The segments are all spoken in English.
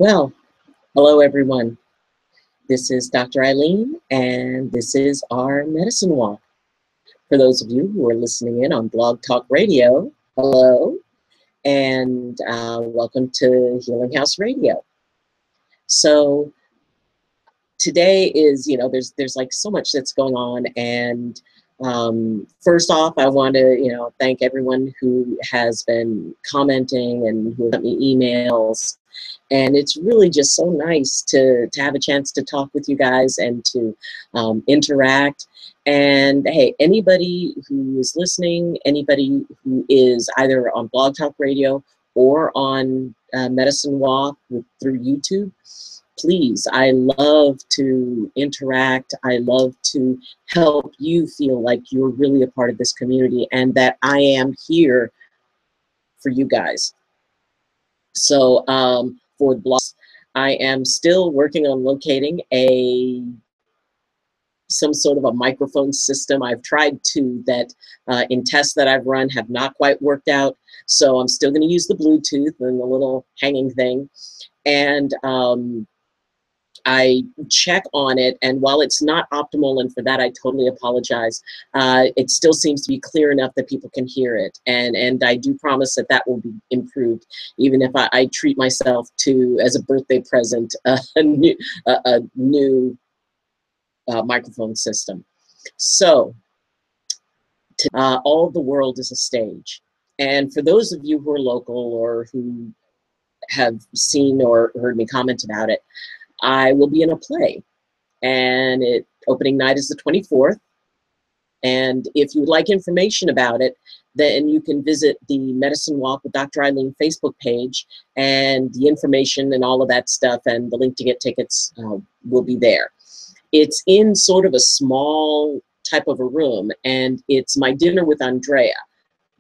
Well, hello everyone. This is Dr. Ayleen, and this is our medicine walk. For those of you who are listening in on Blog Talk Radio, hello, and welcome to Healing House Radio. So today is, there's like so much that's going on, and first off, I want to, thank everyone who has been commenting and who sent me emails. And it's really just so nice to have a chance to talk with you guys and to interact. And hey, anybody who is listening, anybody who is either on Blog Talk Radio or on Medicine Walk through YouTube, please, I love to interact. I love to help you feel like you're really a part of this community and that I am here for you guys. So for the blogs, I am still working on locating some sort of a microphone system. I've tried two that in tests that I've run have not quite worked out. So I'm still going to use the Bluetooth and the little hanging thing. And I check on it, and while it's not optimal, and for that I totally apologize, it still seems to be clear enough that people can hear it, and I do promise that that will be improved, even if I treat myself to, as a birthday present, a new microphone system. So, all the world is a stage, and for those of you who are local or who have seen or heard me comment about it, I will be in a play, and opening night is the 24th. And if you would like information about it, then you can visit the Medicine Walk with Dr. Ayleen Facebook page, and the information and all of that stuff and the link to get tickets will be there. It's in sort of a small type of a room, and it's My Dinner with Andrea,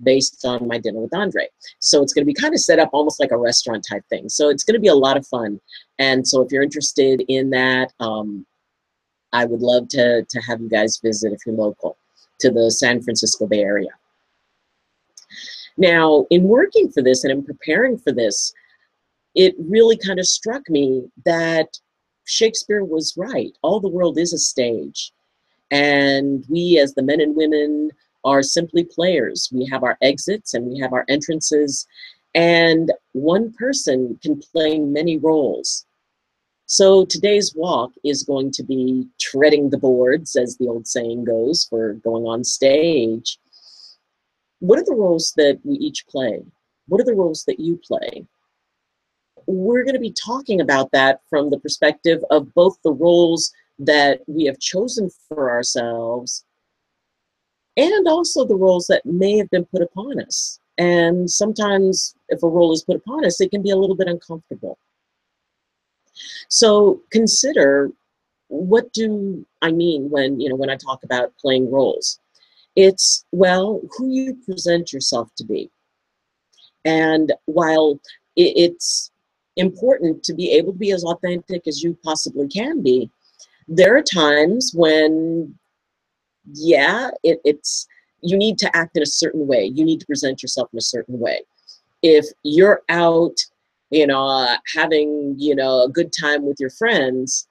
based on My Dinner with Andre. So it's going to be kind of set up almost like a restaurant type thing. So it's going to be a lot of fun. And so if you're interested in that, I would love to have you guys visit if you're local to the San Francisco Bay Area. Now, in working for this and in preparing for this, it really kind of struck me that Shakespeare was right. All the world is a stage. And we, as the men and women, are simply players. We have our exits and we have our entrances, and one person can play many roles. So today's walk is going to be treading the boards, as the old saying goes, for going on stage. What are the roles that we each play? What are the roles that you play? We're going to be talking about that from the perspective of both the roles that we have chosen for ourselves and also the roles that may have been put upon us. And sometimes if a role is put upon us, it can be a little bit uncomfortable. So consider, what do I mean when I talk about playing roles? It's, well, who you present yourself to be. And while it's important to be able to be as authentic as you possibly can be, there are times when, yeah, you need to act in a certain way. You need to present yourself in a certain way. If you're out, having, a good time with your friends,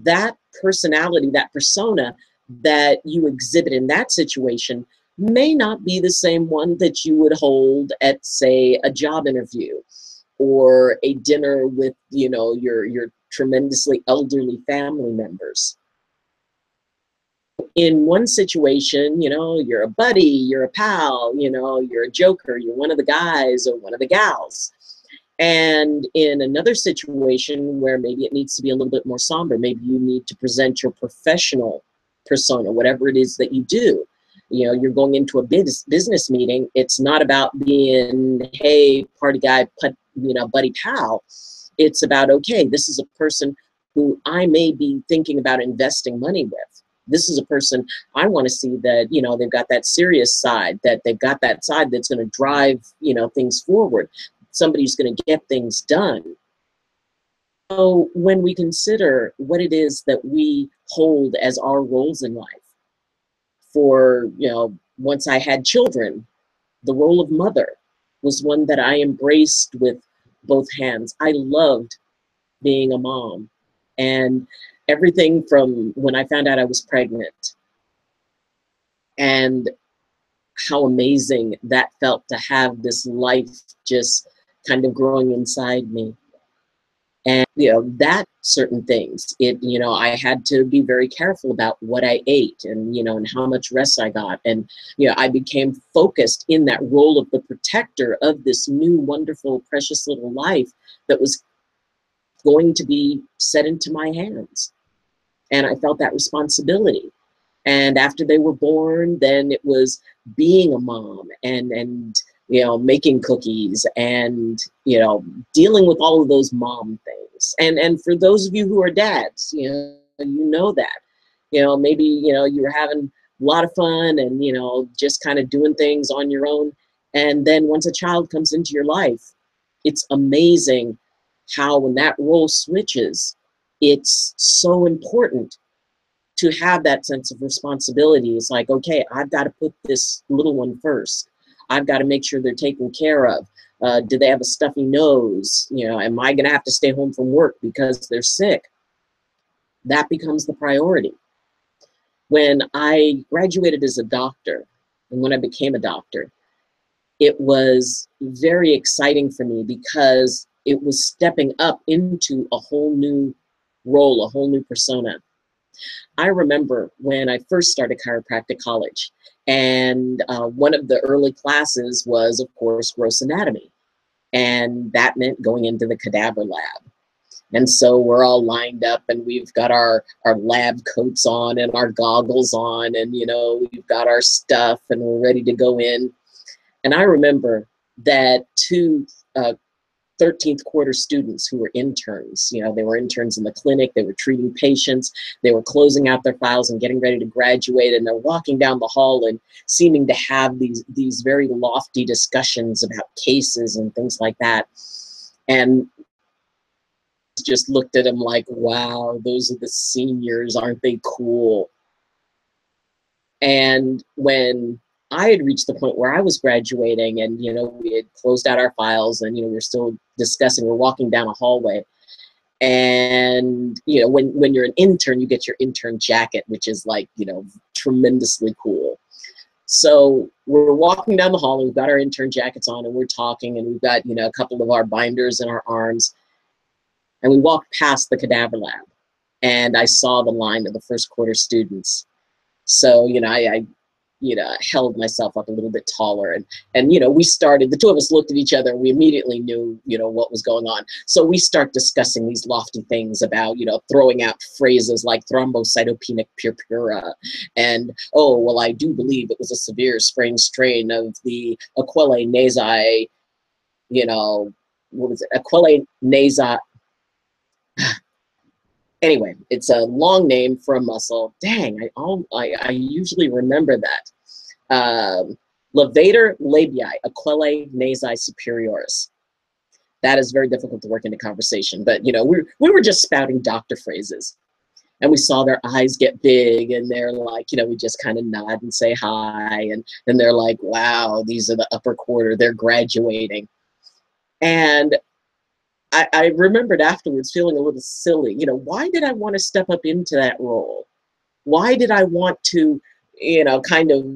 that personality, that persona that you exhibit in that situation may not be the same one that you would hold at, say, a job interview or a dinner with, your tremendously elderly family members. In one situation, you're a buddy, you're a pal, you're a joker, you're one of the guys or one of the gals. And in another situation where maybe it needs to be a little bit more somber, maybe you need to present your professional persona, whatever it is that you do. You're going into a business meeting. It's not about being, hey, party guy, buddy pal. It's about, okay, this is a person who I may be thinking about investing money with. This is a person I want to see that, they've got that serious side, that they've got that side that's going to drive, things forward. Somebody who's going to get things done. So when we consider what it is that we hold as our roles in life, for, once I had children, the role of mother was one that I embraced with both hands. I loved being a mom. And everything from when I found out I was pregnant and how amazing that felt to have this life just kind of growing inside me. And, that certain things, I had to be very careful about what I ate and, and how much rest I got. And, I became focused in that role of the protector of this new, wonderful, precious little life that was going to be set into my hands. And I felt that responsibility. And after they were born, then it was being a mom and making cookies and, dealing with all of those mom things. And for those of you who are dads, you know that, maybe, you were having a lot of fun and, just kind of doing things on your own. And then once a child comes into your life, it's amazing how when that role switches, it's so important to have that sense of responsibility. It's like, okay, I've got to put this little one first. I've got to make sure they're taken care of. Do they have a stuffy nose? Am I going to have to stay home from work because they're sick? That becomes the priority. When I graduated as a doctor and when I became a doctor, it was very exciting for me because it was stepping up into a whole new role, a whole new persona. I remember when I first started chiropractic college, and one of the early classes was, of course, gross anatomy. And that meant going into the cadaver lab. And so we're all lined up and we've got our lab coats on and our goggles on and, we've got our stuff and we're ready to go in. And I remember that two 13th quarter students who were interns. They were interns in the clinic, they were treating patients, they were closing out their files and getting ready to graduate, and they're walking down the hall and seeming to have these very lofty discussions about cases and things like that. And just looked at them like, wow, those are the seniors, aren't they cool? And when I had reached the point where I was graduating and, we had closed out our files and, we were still discussing, we're walking down a hallway. And, when you're an intern, you get your intern jacket, which is like, tremendously cool. So we're walking down the hall and we've got our intern jackets on and we're talking and we've got, a couple of our binders in our arms. And we walked past the cadaver lab and I saw the line of the first quarter students. So, I held myself up a little bit taller and we started, the two of us looked at each other and we immediately knew, what was going on. So we start discussing these lofty things about, throwing out phrases like thrombocytopenic purpura and, oh, well, I do believe it was a severe sprain strain of the aquae nasi, what was it? Aquae nasi. Anyway, it's a long name for a muscle. Dang, I usually remember that. Levator labii, aquae nasi superioris. That is very difficult to work into conversation, but we were just spouting doctor phrases. And we saw their eyes get big and they're like, we just kind of nod and say hi. And they're like, wow, these are the upper quarter, they're graduating. And I remembered afterwards feeling a little silly. Why did I want to step up into that role? Why did I want to, kind of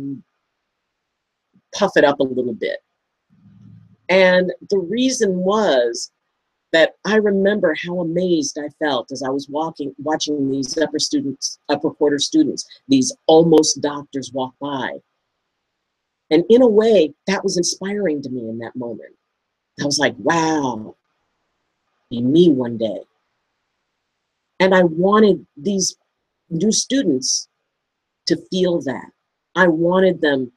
puff it up a little bit? And the reason was that I remember how amazed I felt as I was watching these upper quarter students, these almost doctors walk by. And in a way, that was inspiring to me in that moment. I was like, wow, be me one day. And I wanted these new students to feel that. I wanted them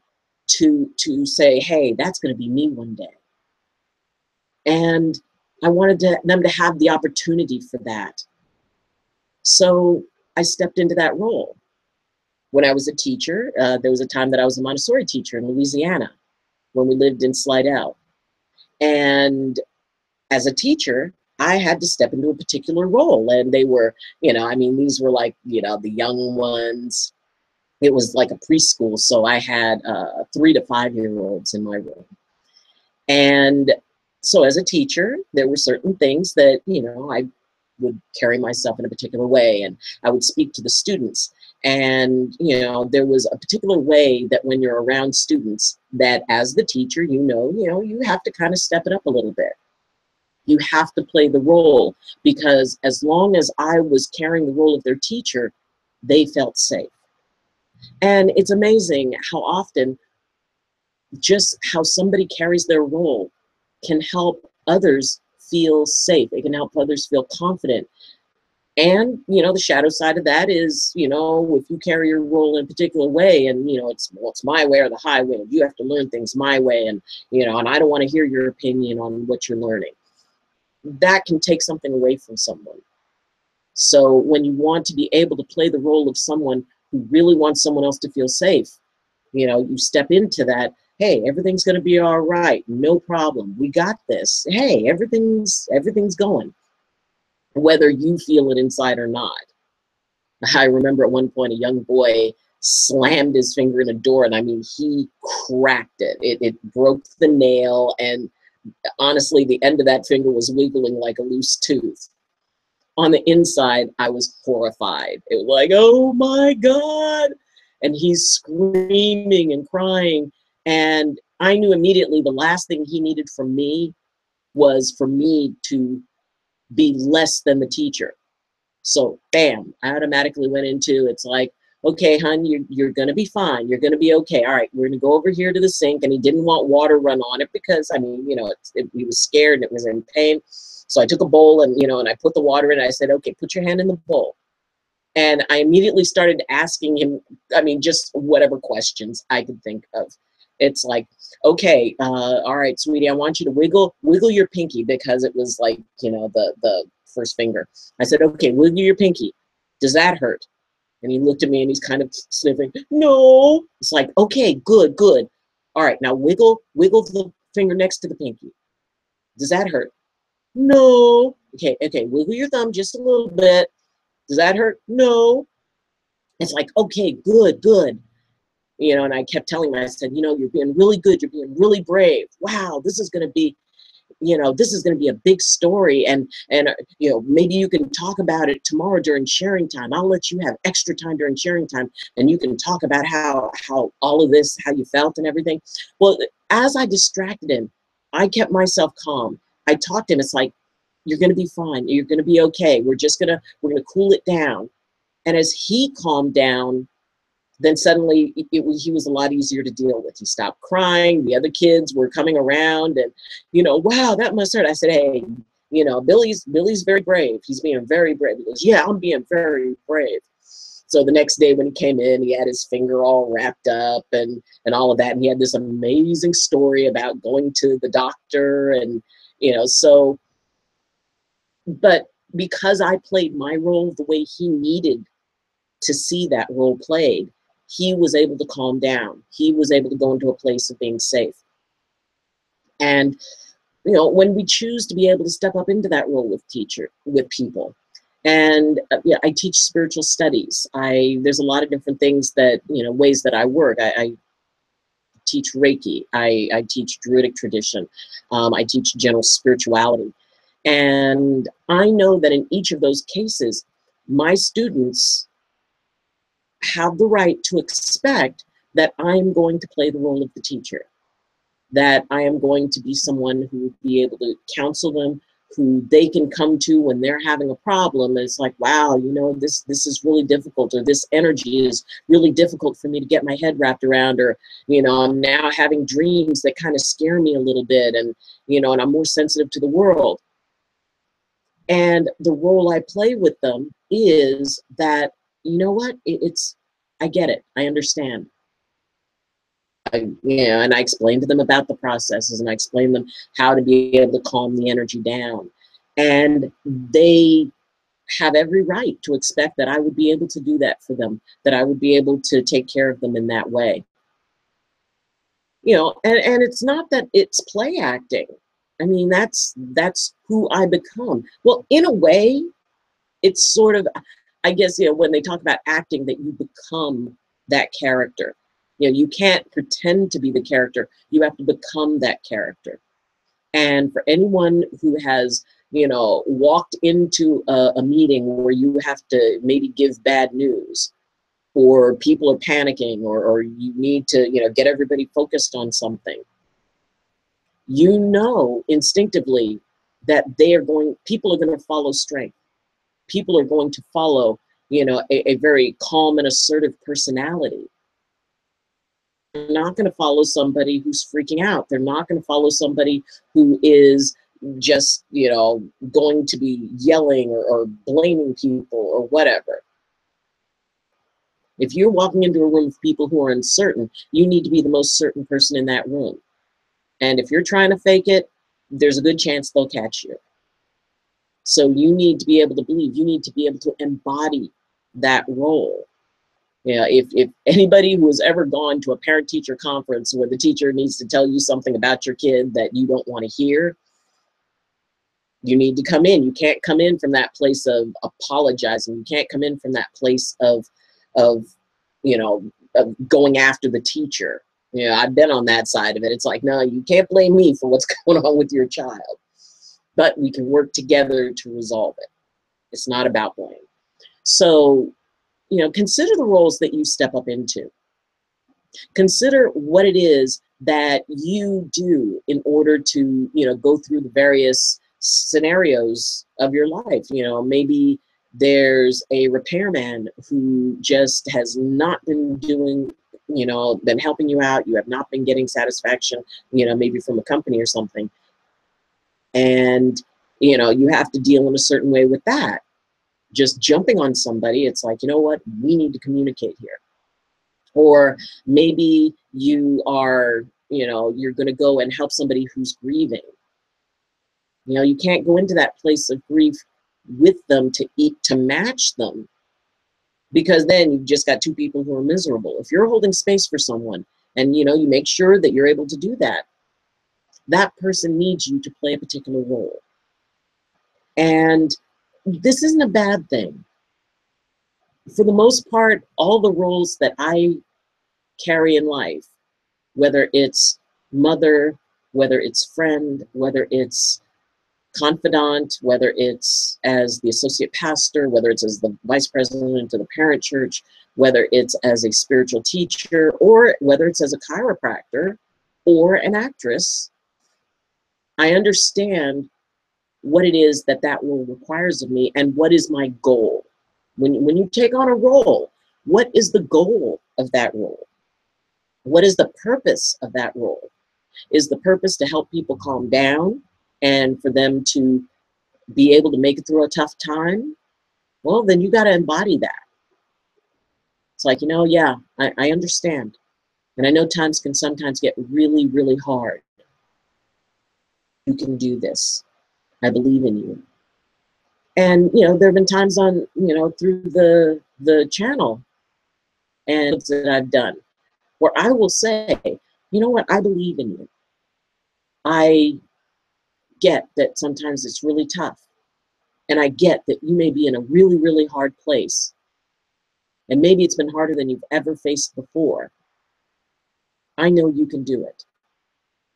to say, hey, that's going to be me one day. And I wanted them to have the opportunity for that. So I stepped into that role. When I was a teacher, there was a time that I was a Montessori teacher in Louisiana when we lived in Slidell. And as a teacher, I had to step into a particular role. And they were, these were like, the young ones. It was like a preschool. So I had 3 to 5 year olds in my room. And so as a teacher, there were certain things that, I would carry myself in a particular way, and I would speak to the students. And, there was a particular way that when you're around students, that as the teacher, you have to kind of step it up a little bit. You have to play the role, because as long as I was carrying the role of their teacher, they felt safe. And it's amazing how often just how somebody carries their role can help others feel safe. It can help others feel confident. And, the shadow side of that is, if you carry your role in a particular way and, it's my way or the highway, and you have to learn things my way, and, and I don't want to hear your opinion on what you're learning. That can take something away from someone. So when you want to be able to play the role of someone who really wants someone else to feel safe, you step into that. Hey, everything's going to be all right. No problem. We got this. Hey, everything's going, whether you feel it inside or not. I remember at one point a young boy slammed his finger in a door, and I mean, he cracked it. It broke the nail, and honestly, the end of that finger was wiggling like a loose tooth. On the inside, I was horrified. It was like, oh my God. And he's screaming and crying. And I knew immediately the last thing he needed from me was for me to be less than the teacher. So bam, I automatically went into, it's like, okay, hon, you're going to be fine. You're going to be okay. All right, we're going to go over here to the sink. And he didn't want water run on it because, I mean, he was scared and it was in pain. So I took a bowl and, and I put the water in. I said, okay, put your hand in the bowl. And I immediately started asking him, I mean, just whatever questions I could think of. It's like, okay, all right, sweetie, I want you to wiggle your pinky, because it was like, the first finger. I said, okay, wiggle your pinky. Does that hurt? And he looked at me and he's kind of sniffing. No. It's like, okay, good. All right, now wiggle the finger next to the pinky. Does that hurt? No. Okay, wiggle your thumb just a little bit. Does that hurt? No. It's like, okay, good. And I kept telling him, I said, you're being really good. You're being really brave. Wow, this is going to be, this is going to be a big story. And maybe you can talk about it tomorrow during sharing time. I'll let you have extra time during sharing time, and you can talk about how all of this, how you felt and everything. Well, as I distracted him, I kept myself calm. I talked to him. It's like, you're going to be fine. You're going to be okay. We're going to cool it down. And as he calmed down, then suddenly he was a lot easier to deal with. He stopped crying. The other kids were coming around and, wow, that must hurt. I said, hey, Billy's very brave. He's being very brave. He goes, yeah, I'm being very brave. So the next day when he came in, he had his finger all wrapped up and all of that. And he had this amazing story about going to the doctor and, but because I played my role the way he needed to see that role played, he was able to calm down. He was able to go into a place of being safe. And, when we choose to be able to step up into that role with people, and I teach spiritual studies. There's a lot of different things that, ways that I work. I teach Reiki. I teach Druidic tradition. I teach general spirituality. And I know that in each of those cases, my students have the right to expect that I'm going to play the role of the teacher, that I am going to be someone who will be able to counsel them, who they can come to when they're having a problem. And it's like, wow, this is really difficult, or this energy is really difficult for me to get my head wrapped around, or, I'm now having dreams that kind of scare me a little bit, and, and I'm more sensitive to the world. And the role I play with them is that, you know what, I get it, I understand. And I explain to them about the processes, and I explain them how to be able to calm the energy down. And they have every right to expect that I would be able to do that for them, that I would be able to take care of them in that way. And it's not that it's play acting. I mean, that's who I become. Well, in a way, it's sort of, I guess, when they talk about acting, that you become that character. You can't pretend to be the character. You have to become that character. And for anyone who has, walked into a meeting where you have to maybe give bad news, or people are panicking, or you need to, get everybody focused on something, instinctively that people are going to follow strength. People are going to follow, a very calm and assertive personality. They're not going to follow somebody who's freaking out. They're not going to follow somebody who is just, going to be yelling or blaming people or whatever. If you're walking into a room of people who are uncertain, you need to be the most certain person in that room. And if you're trying to fake it, there's a good chance they'll catch you. So you need to be able to believe. You need to be able to embody that role. If anybody who has ever gone to a parent-teacher conference where the teacher needs to tell you something about your kid that you don't want to hear, you need to come in. You can't come in from that place of apologizing. You can't come in from that place of going after the teacher. I've been on that side of it. It's like, no, you can't blame me for what's going on with your child. But we can work together to resolve it. It's not about blame. So, consider the roles that you step up into. Consider what it is that you do in order to, go through the various scenarios of your life. Maybe there's a repairman who just has not been doing, been helping you out. You have not been getting satisfaction, maybe from a company or something. And, you have to deal in a certain way with that. Just jumping on somebody, it's like, you know what, we need to communicate here. Or maybe you are, you're going to go and help somebody who's grieving. You can't go into that place of grief with them to match them, because then you've just got two people who are miserable. If you're holding space for someone and, you make sure that you're able to do that, that person needs you to play a particular role. And this isn't a bad thing. For the most part, all the roles that I carry in life, whether it's mother, whether it's friend, whether it's confidant, whether it's as the associate pastor, whether it's as the vice president of the parent church, whether it's as a spiritual teacher, or whether it's as a chiropractor or an actress, I understand what it is that role requires of me and what is my goal. When you take on a role, what is the goal of that role? What is the purpose of that role? Is the purpose to help people calm down and for them to be able to make it through a tough time? Well, then you got to embody that. It's like, yeah, I understand. And I know times can sometimes get really, really hard. You can do this. I believe in you. And, there have been times on, through the channel and that I've done where I will say, you know what, I believe in you. I get that sometimes it's really tough. And I get that you may be in a really, really hard place. And maybe it's been harder than you've ever faced before. I know you can do it.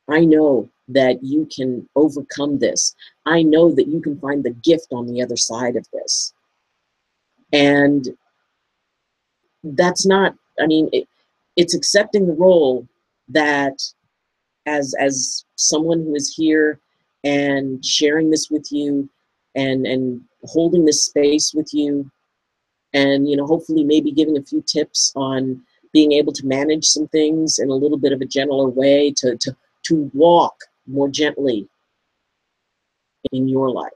I know that you can overcome this. I know that you can find the gift on the other side of this. And that's not, it's accepting the role that as someone who is here and sharing this with you and holding this space with you, and hopefully maybe giving a few tips on being able to manage some things in a little bit of a gentler way, to walk more gently in your life.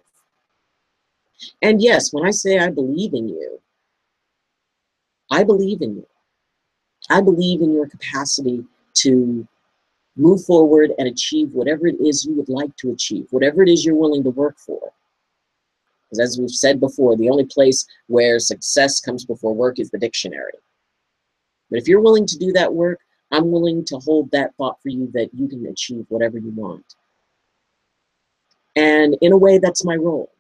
And yes, when I say I believe in you, I believe in you. I believe in your capacity to move forward and achieve whatever it is you would like to achieve, whatever it is you're willing to work for. Because as we've said before, the only place where success comes before work is the dictionary. But if you're willing to do that work, I'm willing to hold that thought for you that you can achieve whatever you want. And in a way, that's my role.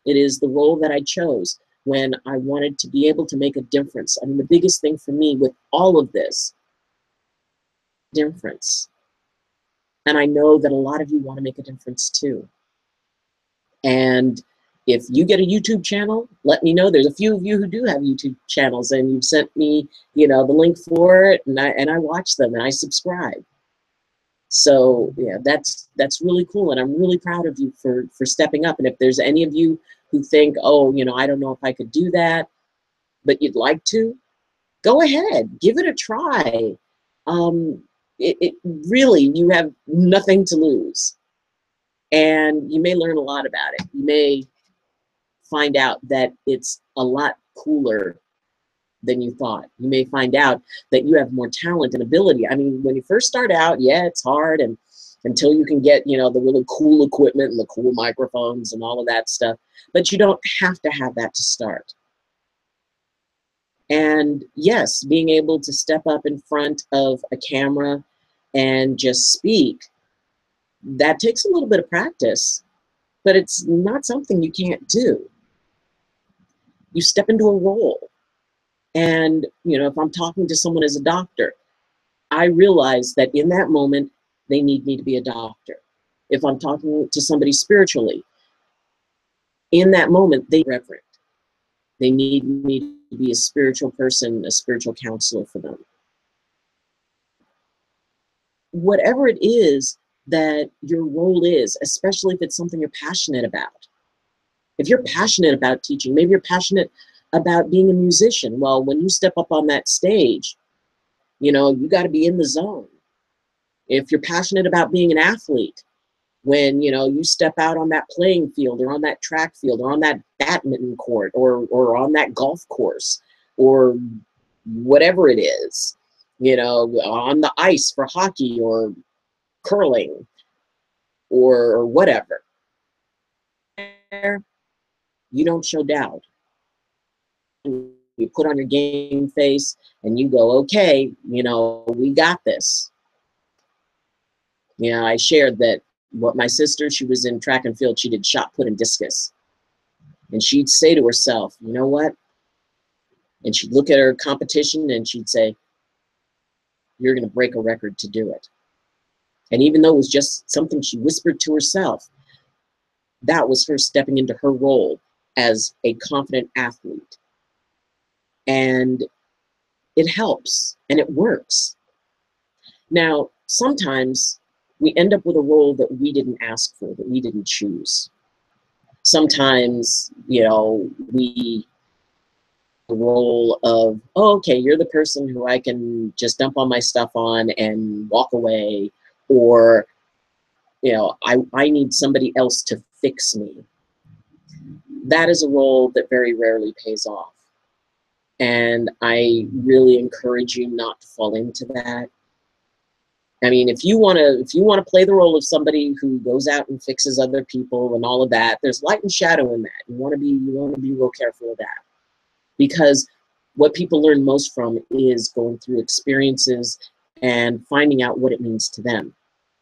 It is the role that I chose when I wanted to be able to make a difference. The biggest thing for me with all of this, difference. And I know that a lot of you want to make a difference too. And if you get a YouTube channel, let me know. There's a few of you who do have YouTube channels, and you've sent me, the link for it, and I watch them and I subscribe. So yeah, that's really cool, and I'm really proud of you for stepping up. And if there's any of you who think, oh, I don't know if I could do that, but you'd like to, go ahead, give it a try. It really, you have nothing to lose, and you may learn a lot about it. You may find out that it's a lot cooler than you thought. You may find out that you have more talent and ability. I mean, when you first start out, yeah, it's hard, and until you can get, the really cool equipment and the cool microphones and all of that stuff, but you don't have to have that to start. And yes, being able to step up in front of a camera and just speak, that takes a little bit of practice, but it's not something you can't do. You step into a role. And, if I'm talking to someone as a doctor, I realize that in that moment, they need me to be a doctor. If I'm talking to somebody spiritually, in that moment, they reverent. They need me to be a spiritual person, a spiritual counselor for them. Whatever it is that your role is, especially if it's something you're passionate about. If you're passionate about teaching, maybe you're passionate about being a musician. Well, when you step up on that stage, you got to be in the zone. If you're passionate about being an athlete, when you step out on that playing field or on that track field or on that badminton court or on that golf course or whatever it is, on the ice for hockey or curling or whatever, you don't show doubt. You put on your game face and you go, okay, we got this. I shared that what my sister, she was in track and field, she did shot put and discus. And she'd say to herself, you know what? And she'd look at her competition and she'd say, you're going to break a record to do it. And even though it was just something she whispered to herself, that was her stepping into her role as a confident athlete. And it helps and it works. Now, sometimes we end up with a role that we didn't ask for, that we didn't choose. Sometimes, we the role of, oh, okay, you're the person who I can just dump all my stuff on and walk away, or, I need somebody else to fix me. That is a role that very rarely pays off. And I really encourage you not to fall into that. I mean, if you want to play the role of somebody who goes out and fixes other people and all of that, there's light and shadow in that. You want to be real careful of that, because what people learn most from is going through experiences and finding out what it means to them.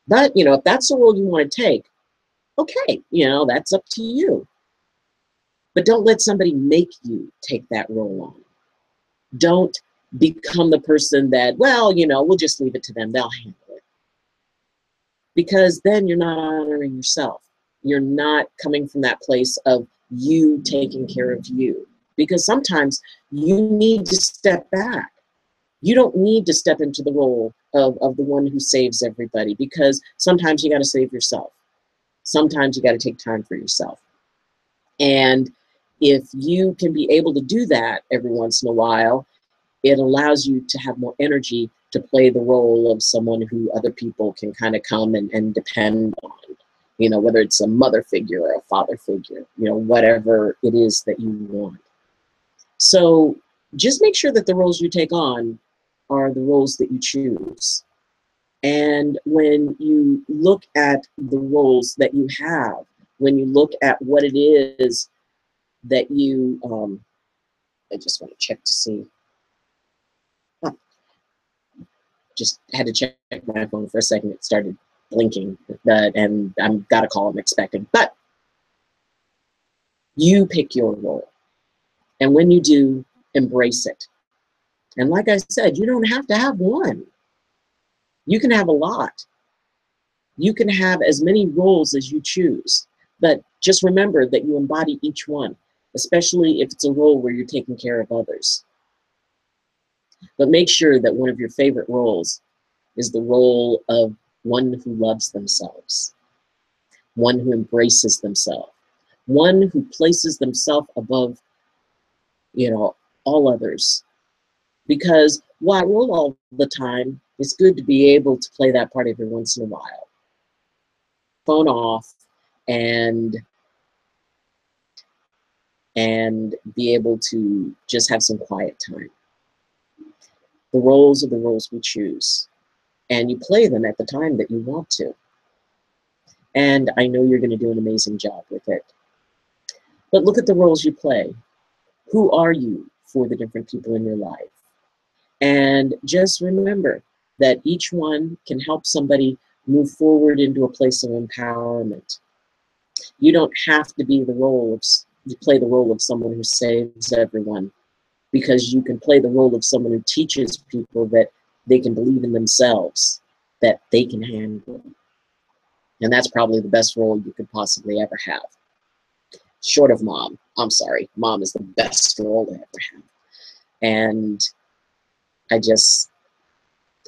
But if that's the role you want to take, okay, that's up to you. But don't let somebody make you take that role on. Don't become the person that, well, we'll just leave it to them. They'll handle it. Because then you're not honoring yourself. You're not coming from that place of you taking care of you. Because sometimes you need to step back. You don't need to step into the role of the one who saves everybody, because sometimes you got to save yourself. Sometimes you got to take time for yourself. And if you can be able to do that every once in a while, it allows you to have more energy to play the role of someone who other people can kind of come and depend on, whether it's a mother figure or a father figure, whatever it is that you want. So just make sure that the roles you take on are the roles that you choose. And when you look at the roles that you have, when you look at what it is that you, I just want to check to see. Just had to check my phone for a second. It started blinking, and I've got a call I'm expecting. But you pick your role. And when you do, embrace it. And like I said, you don't have to have one. You can have a lot. You can have as many roles as you choose. But just remember that you embody each one, especially if it's a role where you're taking care of others. But make sure that one of your favorite roles is the role of one who loves themselves, one who embraces themselves, one who places themselves above, all others. Because while role all the time, it's good to be able to play that part every once in a while. Phone off and be able to just have some quiet time. The roles are the roles we choose, and you play them at the time that you want to. And I know you're going to do an amazing job with it. But look at the roles you play. Who are you for the different people in your life? And just remember that each one can help somebody move forward into a place of empowerment. You don't have to be play the role of someone who saves everyone, because you can play the role of someone who teaches people that they can believe in themselves, that they can handle. And that's probably the best role you could possibly ever have. Short of mom. I'm sorry. Mom is the best role to ever have. And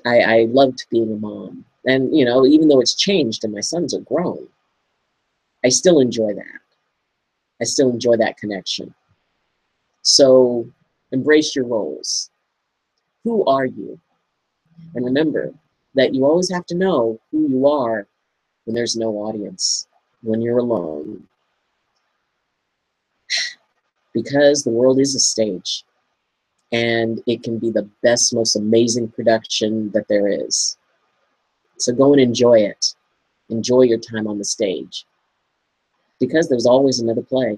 I loved being a mom. And, even though it's changed and my sons are grown, I still enjoy that. I still enjoy that connection. So embrace your roles. Who are you? And remember that you always have to know who you are when there's no audience, when you're alone. Because the world is a stage, and it can be the best, most amazing production that there is. So go and enjoy it. Enjoy your time on the stage, because there's always another play.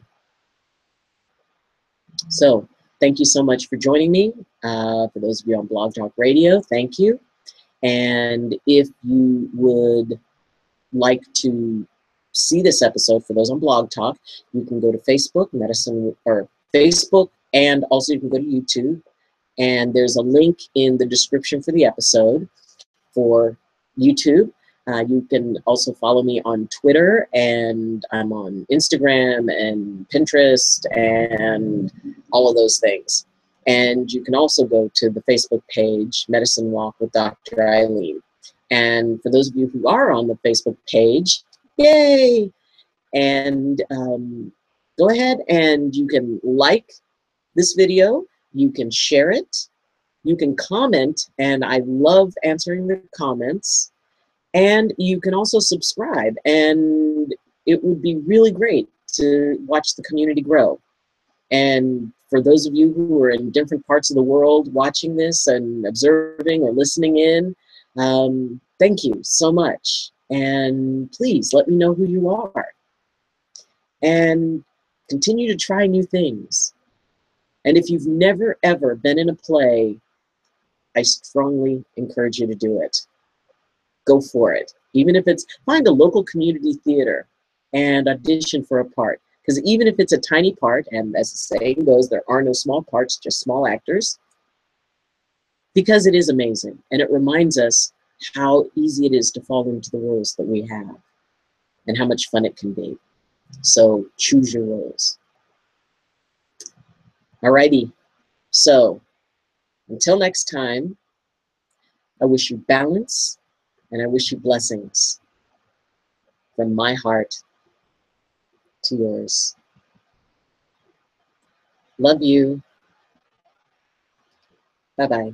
So thank you so much for joining me. For those of you on Blog Talk Radio, thank you. And if you would like to see this episode, for those on Blog Talk, you can go to Facebook, Facebook, and also you can go to YouTube. And there's a link in the description for the episode for YouTube. You can also follow me on Twitter, and I'm on Instagram and Pinterest and all of those things. And you can also go to the Facebook page, Medicine Walk with Dr. Ayleen. And for those of you who are on the Facebook page, yay! And go ahead and you can like this video, you can share it, you can comment, and I love answering the comments. And you can also subscribe, and it would be really great to watch the community grow. And for those of you who are in different parts of the world watching this and observing or listening in, thank you so much. And please let me know who you are. And continue to try new things. And if you've never, ever been in a play, I strongly encourage you to do it. Go for it. Even if it's, find a local community theater and audition for a part. Because even if it's a tiny part, and as the saying goes, there are no small parts, just small actors, because it is amazing. And it reminds us how easy it is to fall into the roles that we have and how much fun it can be. So choose your roles. Alrighty. So until next time, I wish you balance and I wish you blessings from my heart to yours. Love you. Bye-bye.